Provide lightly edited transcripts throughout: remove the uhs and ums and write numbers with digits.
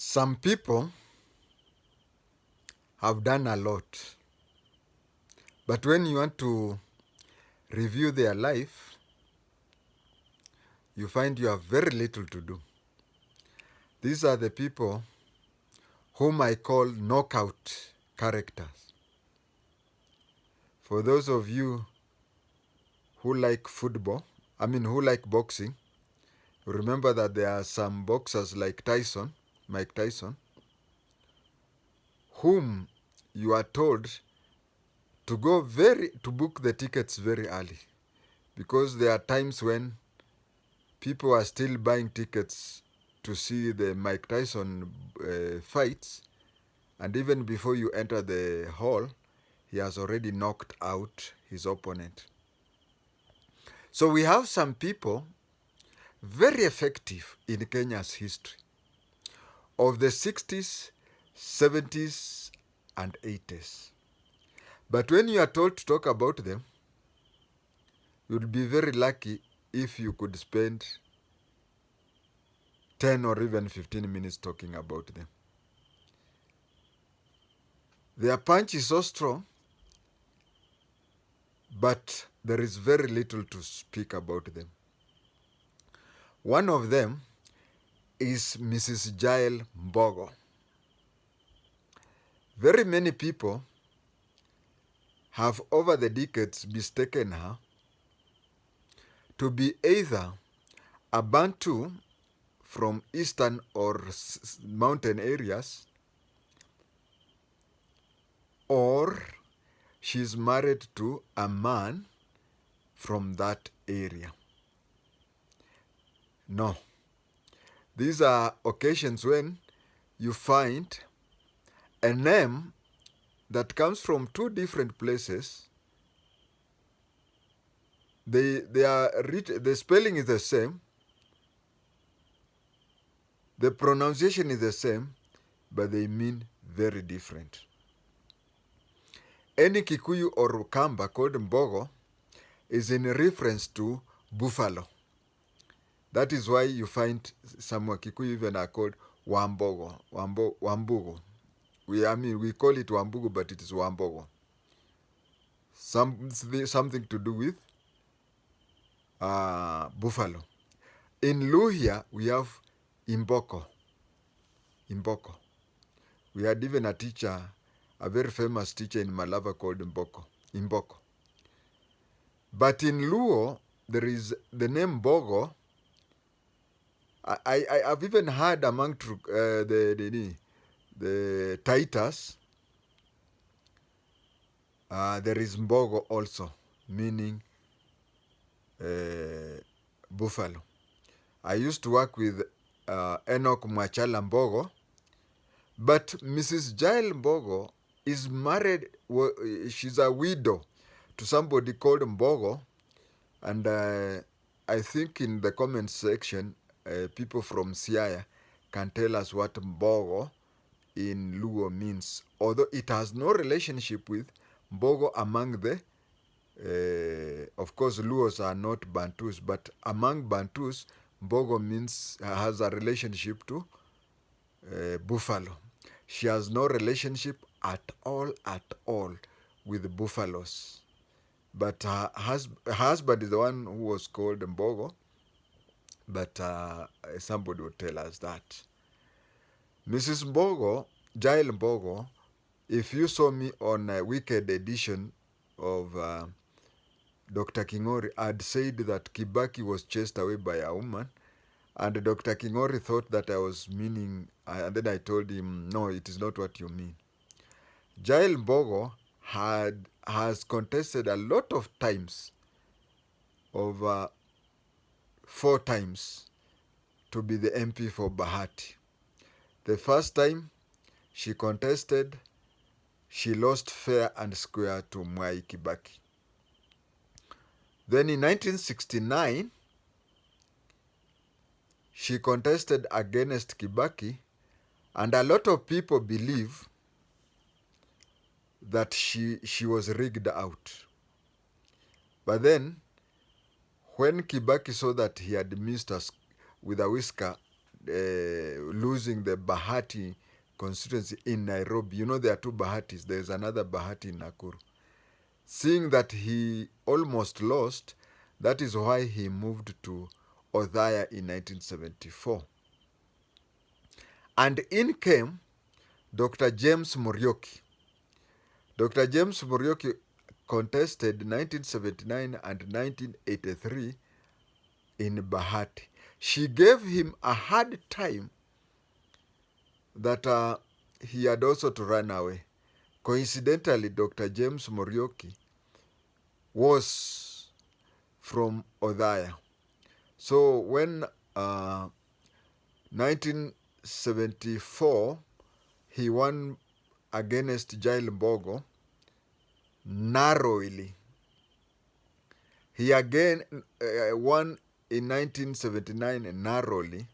Some people have done a lot, but when you want to review their life, you find you have very little to do. These are the people whom I call knockout characters. For those of you who like football, who like boxing, remember that there are some boxers like Mike Tyson, whom you are told to book the tickets very early, because there are times when people are still buying tickets to see the Mike Tyson fights, and even before you enter the hall, he has already knocked out his opponent. So we have some people very effective in Kenya's history of the 60s, 70s, and 80s. But when you are told to talk about them, you'll be very lucky if you could spend 10 or even 15 minutes talking about them. Their punch is so strong, but there is very little to speak about them. One of them is Mrs. Jael Mbogo. Very many people have over the decades mistaken her to be either a Bantu from eastern or mountain areas, or she's married to a man from that area. No. These are occasions when you find a name that comes from two different places. The spelling is the same, the pronunciation is the same, but they mean very different. Any Kikuyu or Kamba called Mbogo is in reference to buffalo. That is why you find some Kikuyu even are called Wambogo, Wambugo. We call it Wambugo, but it is Wambogo. Something to do with buffalo. In Luhya, we have Imboko. We had even a teacher, a very famous teacher in Malava called Imboko. But in Luo, there is the name Mbogo. I've even heard among the Taitas, there is Mbogo also, meaning buffalo. I used to work with Enoch Mwachala Mbogo, but Mrs. Jael Mbogo is married, she's a widow to somebody called Mbogo, and I think in the comment section, people from Siaya can tell us what Mbogo in Luo means, although it has no relationship with Mbogo among the, of course Luos are not Bantus, but among Bantus, Mbogo has a relationship to buffalo. She has no relationship at all with buffaloes. But her husband is the one who was called Mbogo, but somebody will tell us that. Mrs. Mbogo, Jael Mbogo, if you saw me on a weekend edition of Dr. Kingori, I'd said that Kibaki was chased away by a woman, and Dr. Kingori thought that I was meaning, and then I told him, no, it is not what you mean. Jael Mbogo has contested a lot of times, over 4 times, to be the MP for Bahati. The first time she contested, she lost fair and square to Mwai Kibaki. Then in 1969, she contested against Kibaki, and a lot of people believe that she was rigged out. But then, when Kibaki saw that he had missed us with a whisker, losing the Bahati constituency in Nairobi. You know, there are two Bahatis. There's another Bahati in Nakuru. Seeing that he almost lost, that is why he moved to Othaya in 1974. And in came Dr. James Muriuki. Dr. James Muriuki contested 1979 and 1983 in Bahati. She gave him a hard time that he had also to run away. Coincidentally, Dr. James Muriuki was from Othaya. So when 1974 he won against Jael Mbogo narrowly. He again won in 1979 narrowly,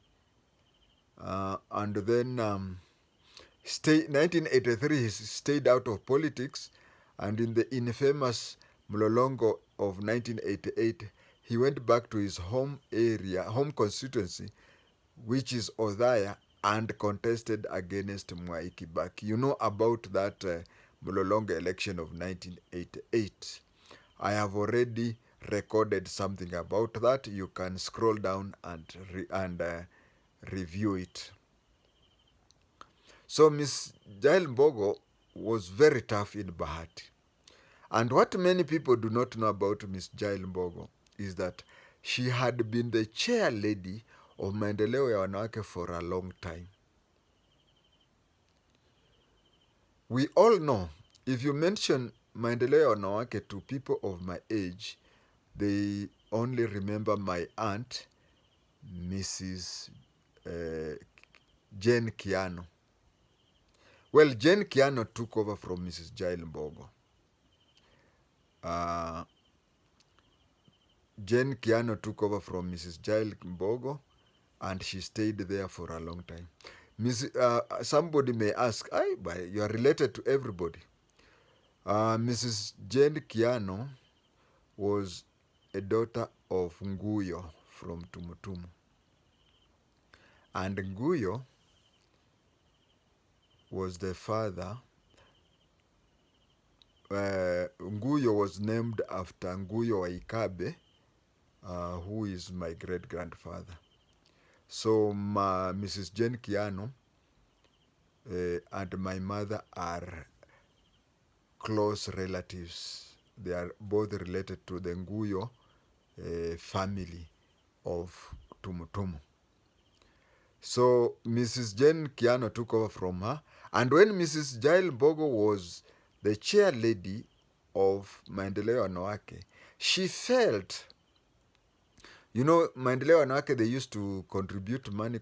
and then 1983 he stayed out of politics, and in the infamous Mlolongo of 1988 he went back to his home constituency, which is Othaya, and contested against Mwai Kibaki. You know about that Mlolongo election of 1988. I have already recorded something about that. You can scroll down and review it. So Miss Jael Mbogo was very tough in Bahati. And what many people do not know about Miss Jael Mbogo is that she had been the chair lady of Maendeleo ya Wanawake for a long time. We all know, if you mention Maendeleo ya Wanawake to people of my age, they only remember my aunt, Mrs. Jane Kiano. Well, Jane Kiano took over from Mrs. Jael Mbogo. Jane Kiano took over from Mrs. Jael Mbogo, and she stayed there for a long time. Somebody may ask, you are related to everybody. Mrs. Jane Kiano was a daughter of Nguyo from Tumutumu. And Nguyo was the father. Nguyo was named after Nguyo Waikabe, who is my great-grandfather. So Mrs. Jane Kiano and my mother are close relatives. They are both related to the Nguyo family of Tumutumu. So Mrs. Jane Kiano took over from her. And when Mrs. Jael Mbogo was the chair lady of Maendeleo ya Wanawake, she felt, you know, Maendeleo ya Wanawake, they used to contribute money,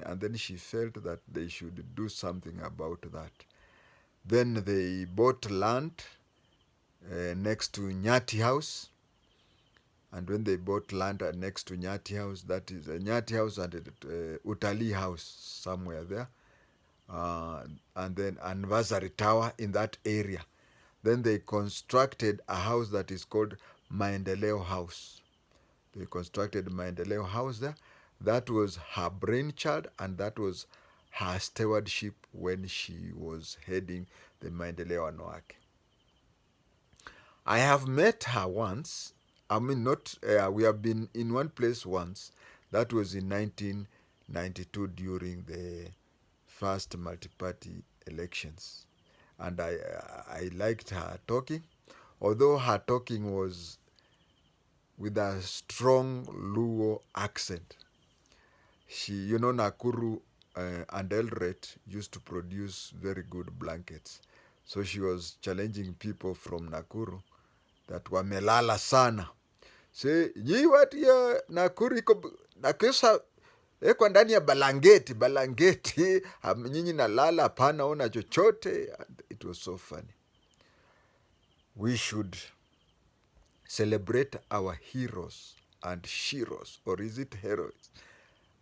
and then she felt that they should do something about that. Then they bought land next to Nyati House. And when they bought land next to Nyati House, that is a Nyati House and Utalii House somewhere there, and then Anniversary Tower in that area. Then they constructed a house that is called Maendeleo House. They constructed Maendeleo House there. That was her brainchild, and that was her stewardship when she was heading the Maendeleo ya Wanawake. I have met her once. I mean, not, we have been in one place once. That was in 1992 during the first multi-party elections. And I liked her talking, although her talking was with a strong Luo accent. She, you know, Nakuru and Eldoret used to produce very good blankets. So she was challenging people from Nakuru that wamelala sana. Say, nyi watu ya Nakuru iko nakesa eko ndani ya balangeti, nyinyi nalala hapana ona chochote. It was so funny. We should celebrate our heroes and sheroes, or is it heroes,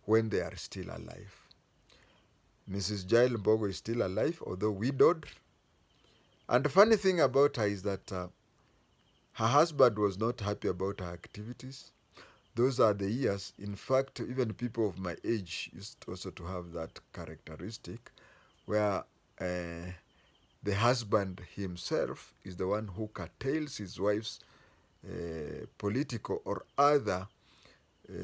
when they are still alive. Mrs. Jael Mbogo is still alive, although widowed. And the funny thing about her is that her husband was not happy about her activities. those are the years. In fact, even people of my age used also to have that characteristic where the husband himself is the one who curtails his wife's political or other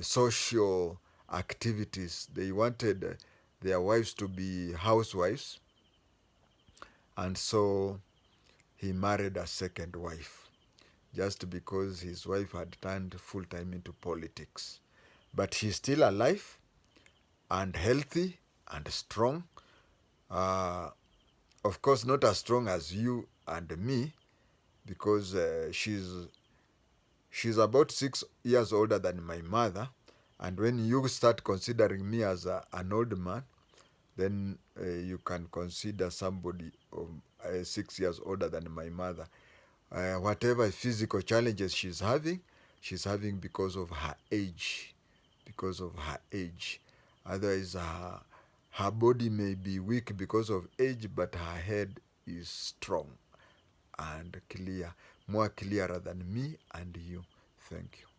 social activities. They wanted their wives to be housewives, and so he married a second wife just because his wife had turned full time into politics. But she's still alive and healthy and strong. Uh, of course, not as strong as you and me, because she's about 6 years older than my mother. And when you start considering me as an old man, then you can consider somebody 6 years older than my mother. Whatever physical challenges she's having because of her age. Because of her age. Otherwise, her body may be weak because of age, but her head is strong and clear, more clearer than me and you. Thank you.